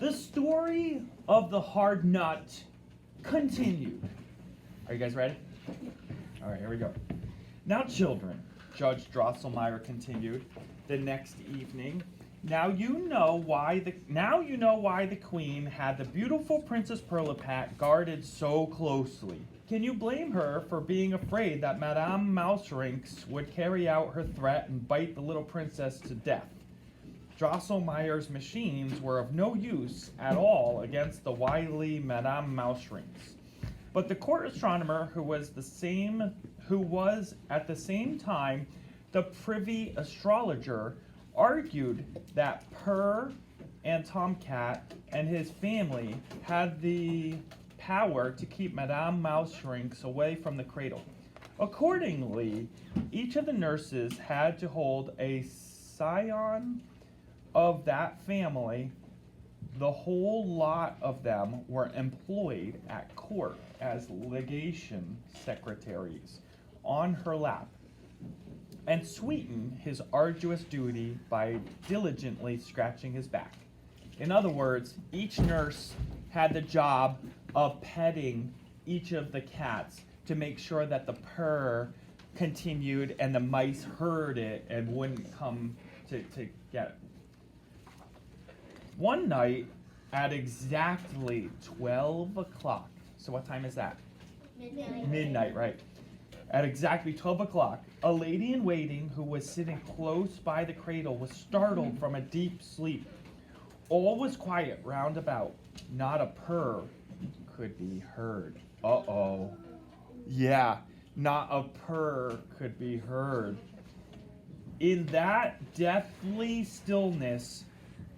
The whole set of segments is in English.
The story of the hard nut continued. Are you guys ready? All right, here we go. Now, children, Judge Drosselmeyer continued the next evening. Now you know why the queen had the beautiful Princess Pirlipat guarded so closely. Can you blame her for being afraid that Madame Mouselinks would carry out her threat and bite the little princess to death? Drosselmeyer's machines were of no use at all against the wily Madame Mouselinks. But the court astronomer, who was at the same time the privy astrologer, argued that Purr and Tomcat and his family had the power to keep Madame Mouselinks away from the cradle. Accordingly, each of the nurses had to hold a scion of that family. The whole lot of them were employed at court as legation secretaries on her lap, and sweetened his arduous duty by diligently scratching his back. In other words, each nurse had the job of petting each of the cats to make sure that the purr continued and the mice heard it and wouldn't come to get it. One night at exactly 12 o'clock, so what time is that? Midnight, right. At exactly 12 o'clock, a lady in waiting who was sitting close by the cradle was startled from a deep sleep. All was quiet round about. Not a purr could be heard. Uh-oh. Yeah, not a purr could be heard. In that deathly stillness,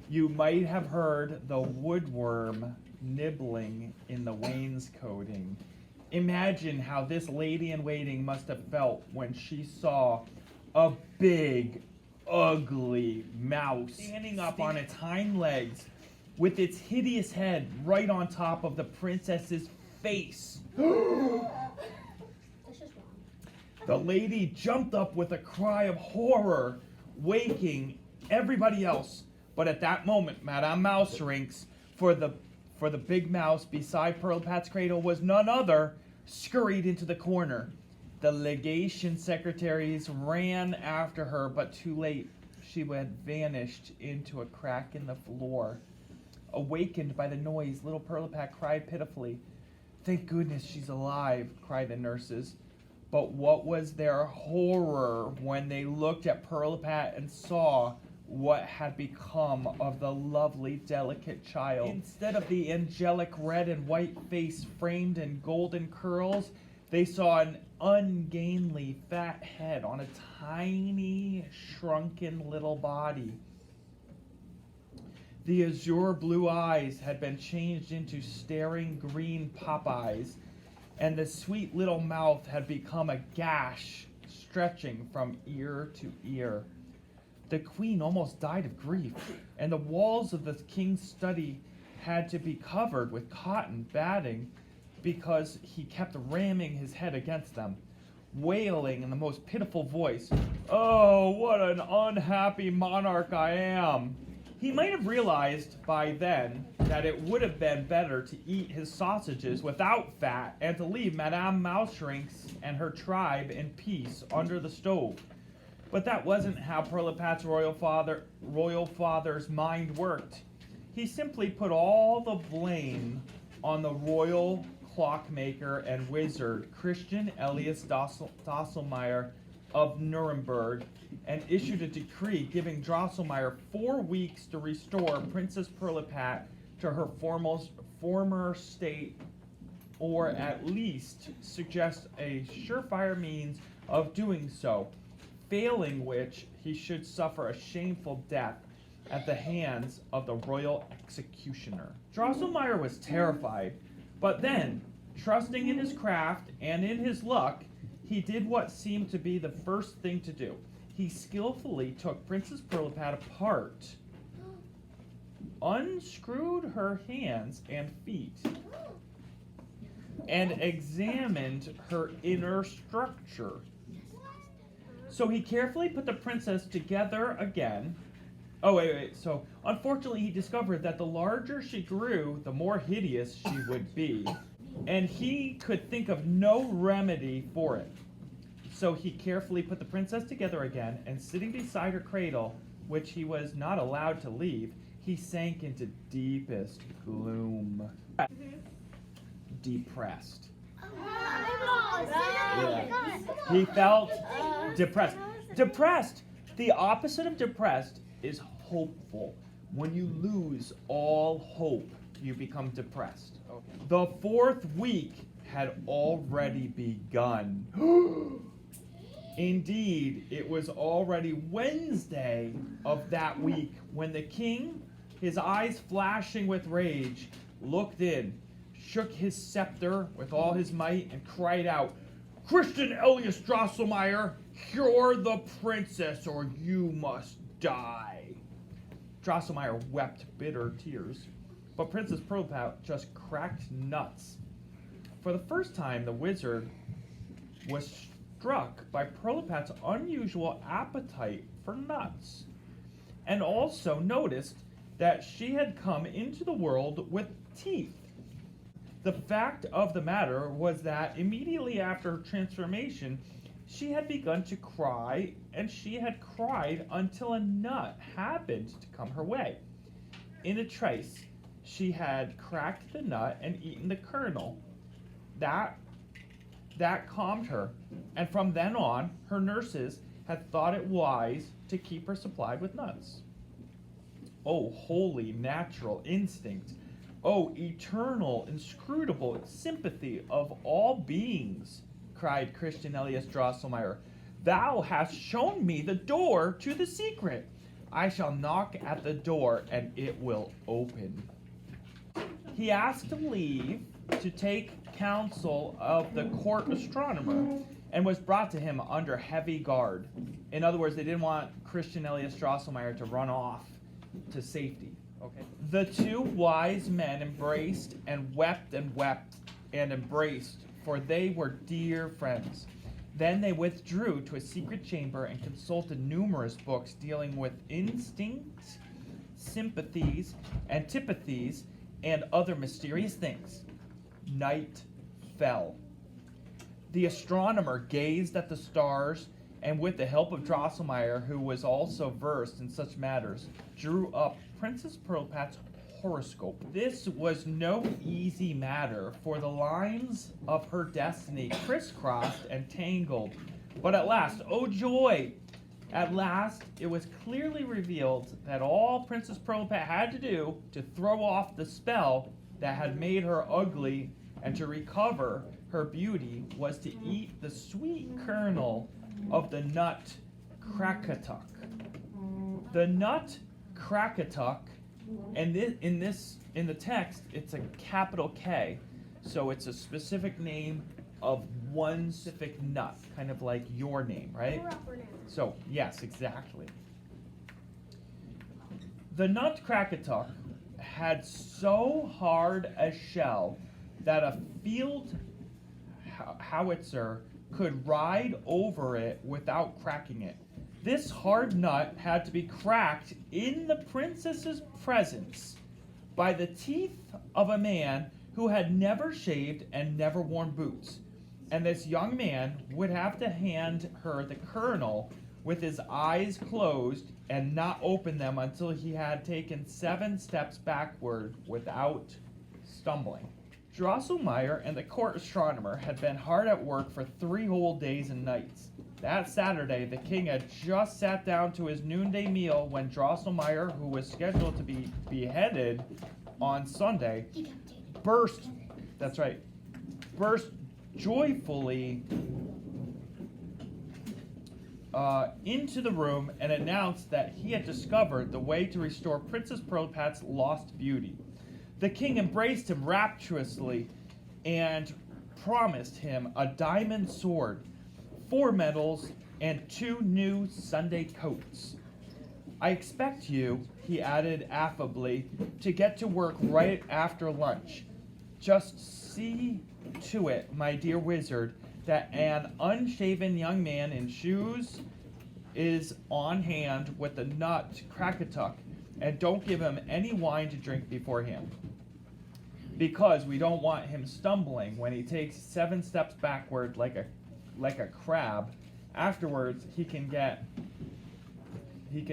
you might have heard the woodworm nibbling in the wainscoting. Imagine how this lady in waiting must have felt when she saw a big, ugly mouse standing up on its hind legs with its hideous head right on top of the princess's face. The lady jumped up with a cry of horror, waking everybody else. But at that moment, Madame Mouselinks, for the big mouse beside Pirlipat's cradle was none other, scurried into the corner. The legation secretaries ran after her, but too late. She had vanished into a crack in the floor. Awakened by the noise, little Pirlipat cried pitifully. "Thank goodness she's alive," cried the nurses. But what was their horror when they looked at Pirlipat and saw what had become of the lovely, delicate child. Instead of the angelic red and white face framed in golden curls, they saw an ungainly fat head on a tiny, shrunken little body. The azure blue eyes had been changed into staring green pop eyes, and the sweet little mouth had become a gash stretching from ear to ear. The queen almost died of grief, and the walls of the king's study had to be covered with cotton batting because he kept ramming his head against them, wailing in the most pitiful voice, "Oh, what an unhappy monarch I am!" He might have realized by then that it would have been better to eat his sausages without fat and to leave Madame Mouselinks and her tribe in peace under the stove. But that wasn't how Pirlipat's royal father's mind worked. He simply put all the blame on the royal clockmaker and wizard Christian Elias Drosselmeyer of Nuremberg and issued a decree giving Drosselmeyer 4 weeks to restore Princess Pirlipat to her former state, or at least suggest a surefire means of doing so, failing which he should suffer a shameful death at the hands of the royal executioner. Drosselmeyer was terrified, but then, trusting in his craft and in his luck, he did what seemed to be the first thing to do. He skillfully took Princess Pirlipat apart, unscrewed her hands and feet, and examined her inner structure. So he carefully put the princess together again, Oh, wait. So, unfortunately, he discovered that the larger she grew, the more hideous she would be. And he could think of no remedy for it. So he carefully put the princess together again, and sitting beside her cradle, which he was not allowed to leave, he sank into deepest gloom. Depressed. Yeah. He felt depressed. Depressed! The opposite of depressed is hopeful. When you lose all hope, you become depressed. The 4th week had already begun. Indeed, it was already Wednesday of that week when the king, his eyes flashing with rage, looked in, shook his scepter with all his might, and cried out, "Christian Elias Drosselmeyer, cure the princess or you must die." Drosselmeyer wept bitter tears, but Princess Pearlpout just cracked nuts. For the first time, the wizard was struck by Pearlpout's unusual appetite for nuts, and also noticed that she had come into the world with teeth. The fact of the matter was that immediately after her transformation, she had begun to cry, and she had cried until a nut happened to come her way. In a trice, she had cracked the nut and eaten the kernel. That calmed her, and from then on, her nurses had thought it wise to keep her supplied with nuts. Oh, holy natural instinct! Oh, eternal, inscrutable sympathy of all beings! Cried Christian Elias Drosselmeyer. "Thou hast shown me the door to the secret. I shall knock at the door, and it will open." He asked leave to take counsel of the court astronomer, and was brought to him under heavy guard. In other words, they didn't want Christian Elias Drosselmeyer to run off to safety. Okay. The 2 wise men embraced and wept and wept and embraced, for they were dear friends. Then they withdrew to a secret chamber and consulted numerous books dealing with instincts, sympathies, antipathies, and other mysterious things. Night fell. The astronomer gazed at the stars, and with the help of Drosselmeyer, who was also versed in such matters, drew up Princess Pearlpout's horoscope. This was no easy matter, for the lines of her destiny crisscrossed and tangled. But at last, oh joy! At last, it was clearly revealed that all Princess Pearlpout had to do to throw off the spell that had made her ugly and to recover her beauty was to eat the sweet kernel of the nut Crackatuck. The nut Crackatuck, and in the text, it's a capital K, so it's a specific name of one specific nut, kind of like your name, right? So, yes, exactly. The nut Crackatuck had so hard a shell that a field howitzer could ride over it without cracking it. This hard nut had to be cracked in the princess's presence by the teeth of a man who had never shaved and never worn boots. And this young man would have to hand her the kernel with his eyes closed and not open them until he had taken 7 steps backward without stumbling. Drosselmeyer and the court astronomer had been hard at work for 3 whole days and nights. That Saturday, the king had just sat down to his noonday meal when Drosselmeyer, who was scheduled to be beheaded on Sunday, burst joyfully into the room and announced that he had discovered the way to restore Princess Pearlpout's lost beauty. The king embraced him rapturously and promised him a diamond sword, 4 medals, and 2 new Sunday coats. "I expect you," he added affably, "to get to work right after lunch. Just see to it, my dear wizard, that an unshaven young man in shoes is on hand with the Nutcracker, and don't give him any wine to drink beforehand, because we don't want him stumbling when he takes 7 steps backward like a crab. Afterwards, he can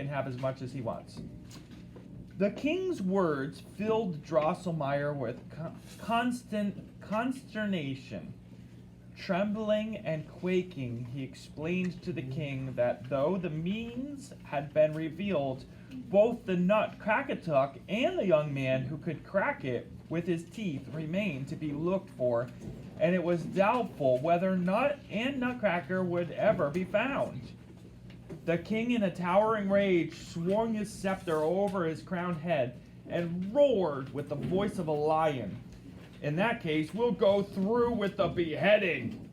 have as much as he wants." The king's words filled Drosselmeyer with constant consternation. Trembling and quaking, he explained to the king that though the means had been revealed, both the Nutcracker and the young man who could crack it with his teeth remained to be looked for, and it was doubtful whether Nut and Nutcracker would ever be found. The king, in a towering rage, swung his scepter over his crowned head and roared with the voice of a lion, "In that case, we'll go through with the beheading."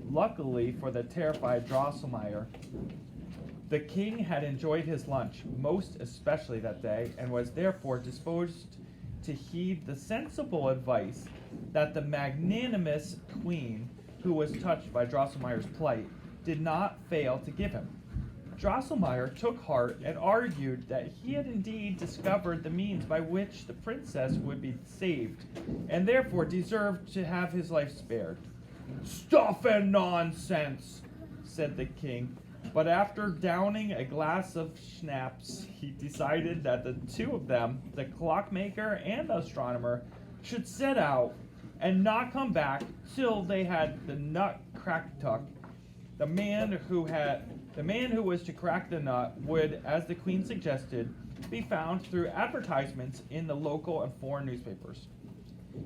Luckily for the terrified Drosselmeyer, the king had enjoyed his lunch, most especially that day, and was therefore disposed to heed the sensible advice that the magnanimous queen, who was touched by Drosselmeyer's plight, did not fail to give him. Drosselmeyer took heart and argued that he had indeed discovered the means by which the princess would be saved, and therefore deserved to have his life spared. "Stuff and nonsense," said the king, but after downing a glass of schnapps, he decided that the two of them, the clockmaker and the astronomer, should set out and not come back till they had the Nutcracker. The man who was to crack the nut would, as the queen suggested, be found through advertisements in the local and foreign newspapers.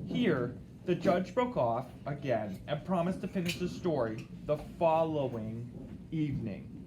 Here, the judge broke off again and promised to finish the story the following evening.